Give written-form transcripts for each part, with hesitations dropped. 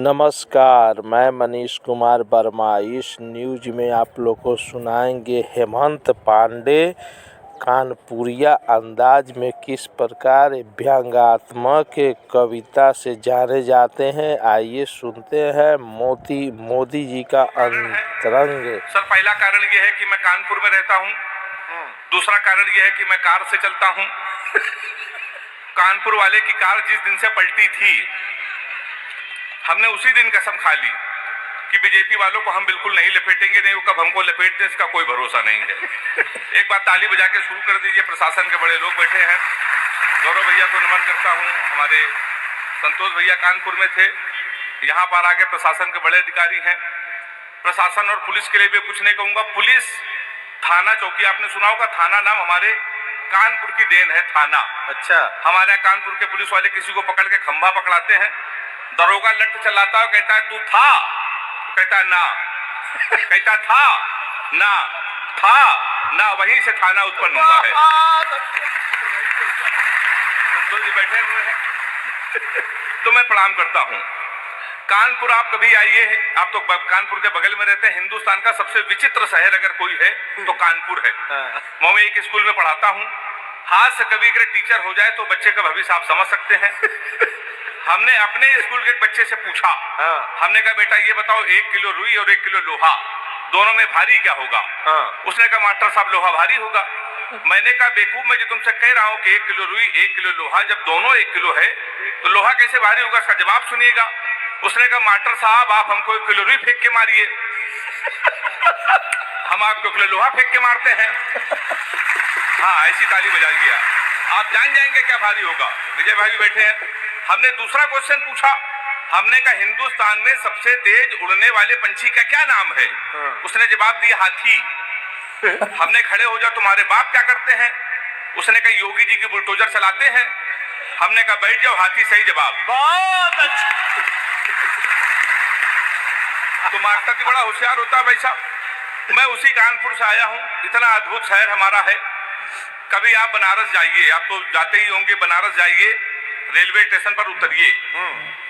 नमस्कार, मैं मनीष कुमार वर्मा। इस न्यूज में आप लोग को सुनाएंगे हेमंत पांडे कानपुरिया अंदाज में किस प्रकार व्यंग्यात्मक कविता से जाने जाते हैं। आइए सुनते हैं मोदी जी का अंतरंग। सर, पहला कारण यह है कि मैं कानपुर में रहता हूँ। दूसरा कारण यह है कि मैं कार से चलता हूँ। कानपुर वाले की कार जिस दिन से पलटी थी, हमने उसी दिन कसम खा ली कि बीजेपी वालों को हम बिल्कुल नहीं लपेटेंगे, नहीं वो कब हमको लपेट दें इसका कोई भरोसा नहीं है। एक बार ताली बजा के शुरू कर दीजिए। प्रशासन के बड़े लोग बैठे हैं। गौरव भैया को नमन करता हूँ। हमारे संतोष भैया कानपुर में थे। यहाँ पर आगे प्रशासन के बड़े अधिकारी हैं। प्रशासन और पुलिस के लिए भी कुछ नहीं कहूंगा। पुलिस थाना चौकी, आपने सुना होगा, थाना नाम हमारे कानपुर की देन है। थाना, अच्छा, हमारे कानपुर के पुलिस वाले किसी को पकड़ के खंभा पकड़ाते हैं, दरोगा लट चलाता है, कहता है तू था, कहता ना, कहता था ना, वहीं से थाना उत्पन्न हुआ है। संतोष जी बैठे हुए हैं तो मैं प्रणाम करता हूँ। कानपुर आप कभी आइए, आप तो कानपुर के बगल में रहते हैं। हिंदुस्तान का सबसे विचित्र शहर अगर कोई है तो कानपुर है। मैं एक स्कूल में पढ़ाता हूँ। हाथ से कभी अगर टीचर हो जाए तो बच्चे का भविष्य आप समझ सकते हैं। हमने अपने स्कूल के एक बच्चे से पूछा, हमने कहा बेटा ये बताओ 1 किलो रुई और 1 किलो लोहा दोनों में भारी क्या होगा? उसने कहा मास्टर साहब लोहा भारी होगा। मैंने कहा बेवकूफ, मैं जो तुमसे कह रहा हूँ कि 1 किलो रुई 1 किलो लोहा, जब दोनों 1 किलो है तो लोहा कैसे भारी होगा? इसका जवाब सुनिएगा। उसने कहा मास्टर साहब आप हमको 1 किलो रुई फेंक के मारिए, हम आपको 1 किलो लोहा फेंक के मारते हैं। हाँ, ऐसी ताली बजाइए, आप जान जाएंगे क्या भारी होगा। विजय भाई भी बैठे हैं। हमने दूसरा क्वेश्चन पूछा, हमने कहा हिंदुस्तान में सबसे तेज उड़ने वाले पंछी का क्या नाम है? उसने जवाब दिया हाथी। हमने खड़े हो जाओ तुम्हारे बाप क्या करते हैं? उसने कहा योगी जी की बुलडोजर चलाते हैं। हमने कहा बैठ जाओ, हाथी सही जवाब। बहुत अच्छा। तो मास्टर जी बड़ा होशियार होता है भाई साहब। मैं उसी कानपुर से आया हूँ। इतना अद्भुत शहर हमारा है। कभी आप बनारस जाइए, आप तो जाते ही होंगे, बनारस जाइए, रेलवे स्टेशन पर उतरिए,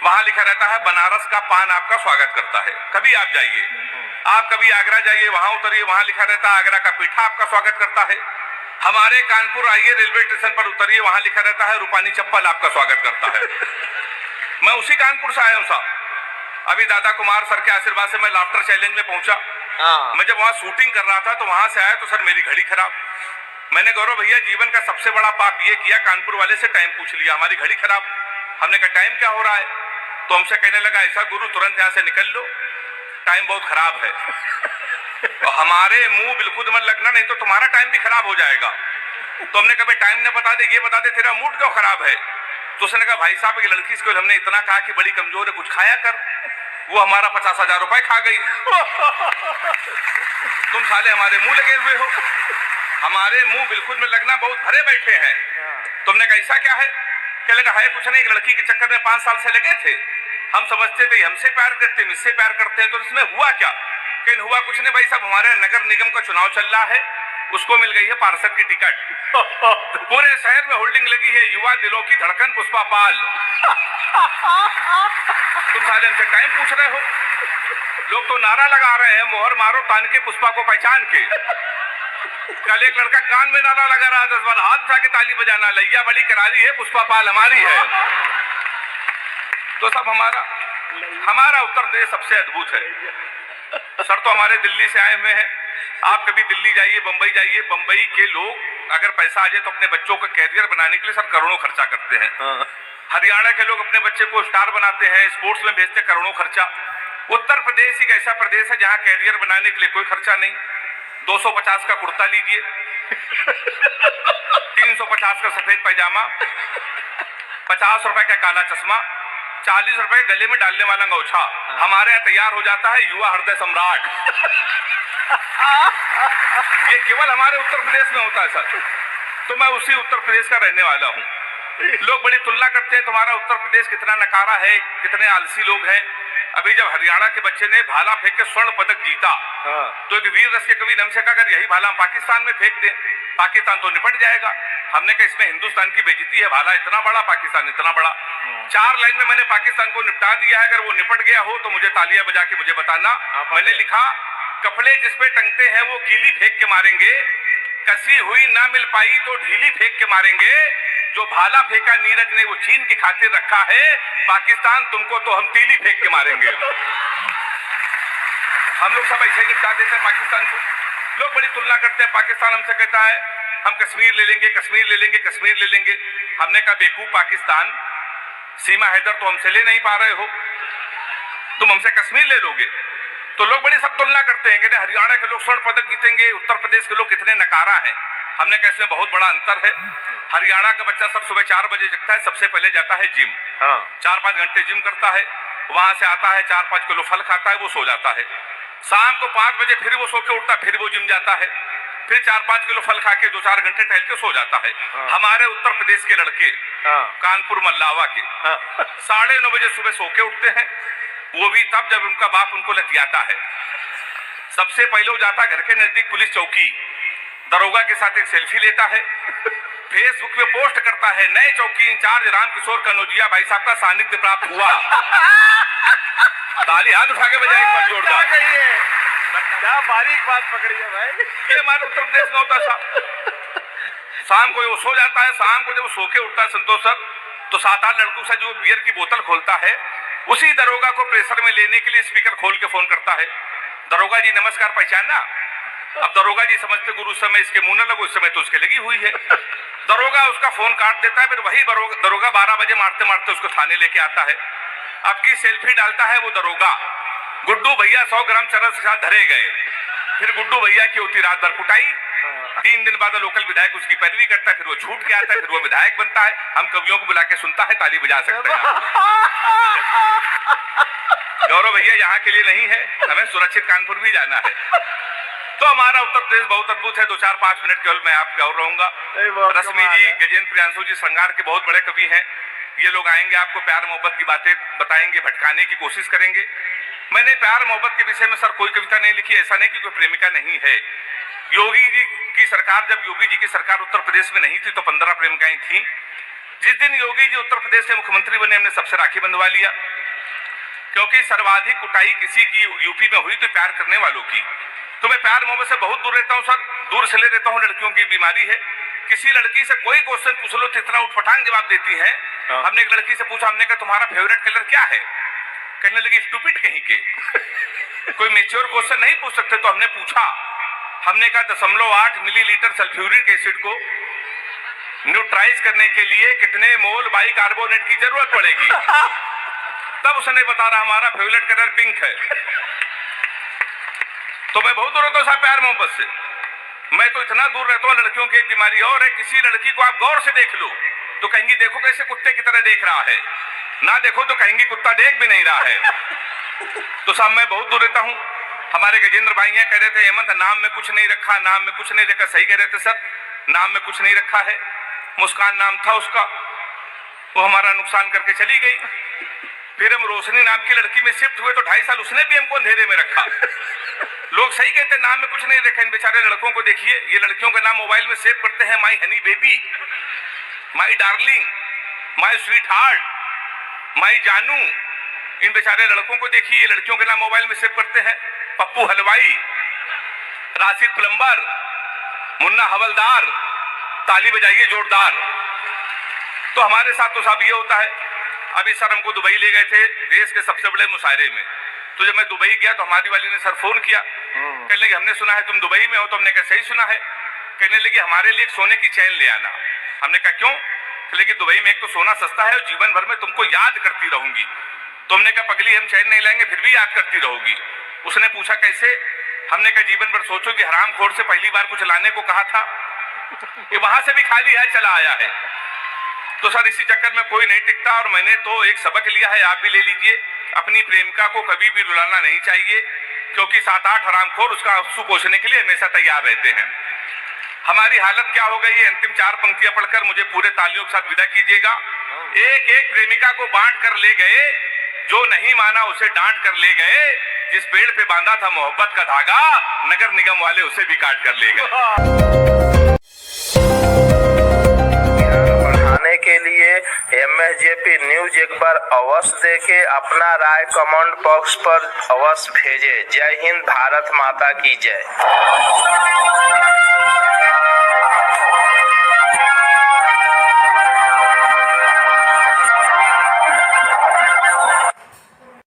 वहां लिखा रहता है बनारस का पान आपका स्वागत करता है। कभी आप जाइए। आप कभी आगरा जाइए, वहां उतरिए, वहां लिखा रहता है आगरा का पीठा आपका स्वागत करता है। हमारे कानपुर आइए, रेलवे स्टेशन पर उतरिए, वहां लिखा रहता है रूपानी चप्पल आपका स्वागत करता है। मैं उसी कानपुर से आया हूँ साहब। अभी दादा कुमार सर के आशीर्वाद से मैं लाफ्टर चैलेंज में पहुंचा। मैं जब वहां शूटिंग कर रहा था तो वहां से आया तो सर मेरी घड़ी खराब। मैंने गौरव भैया जीवन का सबसे बड़ा पाप ये किया, कानपुर वाले से टाइम पूछ लिया, हमारी घड़ी खराब। हमने कहा टाइम क्या हो रहा है? तो हमसे कहने लगा ऐसा गुरु तुरंत यहाँ से निकल लो, टाइम बहुत खराब है। तो हमारे मुंह बिल्कुल मत लगना, नहीं तो तुम्हारा टाइम भी खराब हो जाएगा। तो हमने कहा टाइम ने बता दे, ये बता दे तेरा मूड क्यों खराब है? तो उसने कहा भाई साहब एक लड़की को हमने इतना कहा कि बड़ी कमजोर है, कुछ खाया कर, वो हमारा 50,000 रुपए खा गई। तुम साले हमारे मुंह लगे हुए हो। हमारे मुंह बिल्कुल में लगना बहुत भरे बैठे हैं। तुमने कहा ऐसा क्या है? क्या लगा है कुछ नहीं, एक लड़की के चक्कर में 5 साल से लगे थे। हम समझते थे हमसे प्यार करते हैं, मुझसे प्यार करते हैं, तो इसमें हुआ क्या? कहीं हुआ कुछ नहीं भाई साहब, हमारे नगर निगम का चुनाव चल रहा है, उसको मिल गई है पार्षद की टिकट। पूरे शहर में होल्डिंग लगी है युवा दिलों की धड़कन पुष्पा पाल। तुम साले हमसे टाइम पूछ रहे हो। लोग तो नारा लगा रहे हैं मोहर मारो तान के पुष्पा को पहचान के। कल एक लड़का कान में नारा लगा रहा, 10 बार हाथ उठा के ताली बजाना, लैया बड़ी करारी है, पुष्पा पाल हमारी है। तो सब हमारा उत्तर प्रदेश सबसे अद्भुत है। सर तो हमारे दिल्ली से आए हुए हैं। आप कभी दिल्ली जाइए, बंबई जाइए, बंबई के लोग अगर पैसा आ जाए तो अपने बच्चों का कैरियर बनाने के लिए सर करोड़ों खर्चा करते हैं। हरियाणा के लोग अपने बच्चे को स्टार बनाते हैं, स्पोर्ट्स में भेजते हैं, करोड़ों खर्चा। उत्तर प्रदेश एक ऐसा प्रदेश है जहां कैरियर बनाने के लिए कोई खर्चा नहीं। 250 का कुर्ता लीजिए, 350 का सफेद पैजामा, 50 रुपए का काला चश्मा, 40 रुपए गले में डालने वाला अंगोछा। हमारे यहाँ तैयार हो जाता है युवा हृदय सम्राट। ये केवल हमारे उत्तर प्रदेश में होता है सर। तो मैं उसी उत्तर प्रदेश का रहने वाला हूँ। लोग बड़ी तुलना करते हैं तुम्हारा उत्तर प्रदेश कितना नकारा है, कितने आलसी लोग हैं। अभी जब हरियाणा के बच्चे ने भाला फेंक के स्वर्ण पदक जीता तो एक वीर रस के कवि ने हमसे कहा अगर यही भाला हम पाकिस्तान में फेंक दें पाकिस्तान तो निपट जाएगा। हमने कहा इसमें हिंदुस्तान की बेइज्जती है, भाला इतना बड़ा, पाकिस्तान इतना बड़ा। 4 लाइन में मैंने पाकिस्तान को निपटा दिया है। अगर वो निपट गया हो तो मुझे तालियां बजा के मुझे बताना। मैंने लिखा, कपड़े जिस पे टंगते हैं वो कीली फेंक के मारेंगे, कसी हुई ना मिल पाई तो ढीली फेंक के मारेंगे, जो भाला फेंका नीरज ने वो चीन की खातिर रखा है, पाकिस्तान तुमको तो हम तीली फेंक के मारेंगे। हम लोग सब ऐसे ही निपटा देते हैं पाकिस्तान को। लोग बड़ी तुलना करते हैं, पाकिस्तान हमसे कहता है हम कश्मीर ले लेंगे, कश्मीर ले लेंगे, कश्मीर ले लेंगे। हमने कहा बेवकूफ पाकिस्तान, सीमा हैदर तो हमसे ले नहीं पा रहे हो, तुम हमसे कश्मीर ले लोगे। तो लोग बड़ी सब तुलना करते हैं कि हरियाणा के लोग स्वर्ण पदक जीतेंगे, उत्तर प्रदेश के लोग कितने नकारा हैं। हमने कहा इसमें बहुत बड़ा अंतर है। हरियाणा का बच्चा सब सुबह 4 बजे जगता है, सबसे पहले जाता है जिम, 4-5 घंटे जिम करता है, वहां से आता है 4-5 किलो फल खाता है, वो सो जाता है। शाम को 5 बजे फिर वो सो के उठता है, फिर वो जिम जाता है, फिर 4-5 किलो फल खा के 2-4 घंटे टहल के सो जाता है। हमारे उत्तर प्रदेश के लड़के कानपुर मल्लावा के 9:30 बजे सुबह सो के उठते हैं, वो भी तब जब उनका बाप उनको लतियाता है। सबसे पहले वो जाता घर के नजदीक पुलिस चौकी, दरोगा के साथ एक सेल्फी लेता है, फेसबुक पे पोस्ट करता है, नए चौकी इंचार्ज रामकिशोर कनौजिया भाई साहब का सानिध्य प्राप्त हुआ। ताली हाथ उठा के बजाय एक बार जोरदार। क्या बारीक बात पकड़ी है भाई। ये हमारे उत्तर प्रदेश में होता था। शाम को वो सो जाता है, शाम को जब वो सो के उठता है संतोष सर, तो 7-8 लड़कों से जो बियर की बोतल खोलता है, उसी दरोगा को प्रेशर में लेने के लिए स्पीकर खोल के फोन करता है, दरोगा जी नमस्कार, पहचाना। अब दरोगा जी समझते गुरु समय इसके मुंह न लगो, इस समय तो उसके लगी हुई है। दरोगा उसका फोन काट देता है, फिर वही दरोगा 12 बजे मारते मारते उसको थाने लेके आता है। अब की सेल्फी डालता है वो दरोगा, गुड्डू भैया 100 ग्राम चरस के साथ धरे गए। फिर गुड्डू भैया की होती रात भर कुटाई। 3 दिन बाद लोकल विधायक उसकी पैरवी करता है, फिर वो छूट के आता है, फिर वो विधायक बनता है। हम कवियों को बुला के सुनता है, ताली बजा सकते हैं। गौरव भैया यहाँ के लिए नहीं है, हमें सुरक्षित कानपुर भी जाना है। तो हमारा उत्तर प्रदेश बहुत अद्भुत है। 2-4-5 मिनट केवल मैं आपके और रहूंगा। रश्मि जी, गजेंद्र प्रियांशु जी श्रृंगार के बहुत बड़े कवि हैं। ये लोग आएंगे, आपको प्यार मोहब्बत की बातें बताएंगे, भटकाने की कोशिश करेंगे। मैंने प्यार मोहब्बत के विषय में सर कोई कविता नहीं लिखी, ऐसा नहीं कि कोई प्रेमिका नहीं है। योगी जी की सरकार, जब योगी जी की सरकार उत्तर प्रदेश में नहीं थी तो 15 प्रेमिकाएं थी। जिस दिन योगी जी उत्तर प्रदेश से मुख्यमंत्री बने, हमने सबसे राखी बंधवा लिया, क्योंकि सर्वाधिक कुटाई किसी की यूपी में हुई तो प्यार करने वालों की। तो मैं प्यार मोहब्बत से बहुत दूर रहता हूँ सर, दूर से ले रहता हूँ। लड़कियों की बीमारी है, किसी लड़की से कोई क्वेश्चन पूछ लो तो इतना उठपटांग जवाब देती है। हमने एक लड़की से पूछा, हमने कहा तुम्हारा फेवरेट कलर क्या है? कहने लगी स्टूपिड कहीं के। कोई मेच्योर क्वेश्चन नहीं पूछ सकते। तो हमने पूछा, हमने कहा 0.8 मिलीलीटर सल्फ्यूरिक एसिड को न्यूट्राइज करने के लिए कितने मोल बाइकार्बोनेट की जरूरत पड़ेगी? तब उसने बता रहा हमारा फेवरेट कलर पिंक है। तो मैं बहुत दूर रहता हूँ प्यार मोहब्बत से। मैं तो इतना दूर रहता हूँ। लड़कियों की एक बीमारी और है, किसी लड़की को आप गौर से देख लो तो कहेंगी देखो कैसे कुत्ते की तरह देख रहा है, ना देखो तो कहेंगी कुत्ता देख भी नहीं रहा है। तो साहब मैं बहुत दूर रहता हूँ। हमारे गजेंद्र भाई हैं, कह रहे थे हेमंत नाम में कुछ नहीं रखा, नाम में कुछ नहीं रखा। सही कह रहे थे सर, नाम में कुछ नहीं रखा है। मुस्कान नाम था उसका, वो हमारा नुकसान करके चली गई। फिर हम रोशनी नाम की लड़की में शिफ्ट हुए तो 2.5 साल उसने भी हमको अंधेरे में रखा। लोग सही कहते हैं नाम में कुछ नहीं रखा। इन बेचारे लड़कों को देखिए, ये लड़कियों का नाम मोबाइल में सेव करते हैं, my honey baby, my darling, my sweet heart, my जानू। इन बेचारे लड़कों को देखिए, ये लड़कियों के नाम मोबाइल में सेव करते हैं। पप्पू हलवाई, राशिद प्लम्बर, मुन्ना हवलदार। ताली बजाइए जोरदार। तो हमारे साथ तो साहब ये होता है। अभी सर हमको दुबई ले गए थे देश के सबसे बड़े मुशायरे में। तो जब मैं दुबई गया तो हमारी वाली ने सर फोन किया, कहने लगी हमने सुना है तुम दुबई में हो। तो हमने कहा सही सुना है। कहने लगी हमारे लिए एक सोने की चैन ले आना। हमने कहा क्यों? लेकिन दुबई में एक तो सोना सस्ता है और जीवन भर में तुमको याद करती रहूंगी। तो हमने कहा पगली हम चैन नहीं लाएंगे फिर भी याद करती रहोगी। उसने पूछा कैसे? हमने कहा जीवन भर सोचो कि हरामखोर से पहली बार कुछ लाने को कहा था कि वहां से भी खाली है चला आया है। तो सर इसी चक्कर में कोई नहीं टिकता। और मैंने तो एक सबक लिया है, आप भी ले लीजिए। अपनी प्रेमिका को कभी भी रुलाना नहीं चाहिए, क्योंकि 7-8 हरामखोर उसका आंसू पोंछने के लिए हमेशा तैयार रहते हैं। हमारी हालत क्या हो गई है? अंतिम 4 पंक्तियां पढ़कर मुझे पूरे तालियों के साथ विदा कीजिएगा। एक एक प्रेमिका को बांट कर ले गए, जो नहीं माना उसे डांट कर ले गए। जिस पेड़ पे बांधा था मोहब्बत का धागा, नगर निगम वाले उसे भी काट कर ले गए। एक बार अवश्य देखें, अपना राय कमेंट बॉक्स पर अवश्य भेजें। जय हिंद, भारत माता की जय।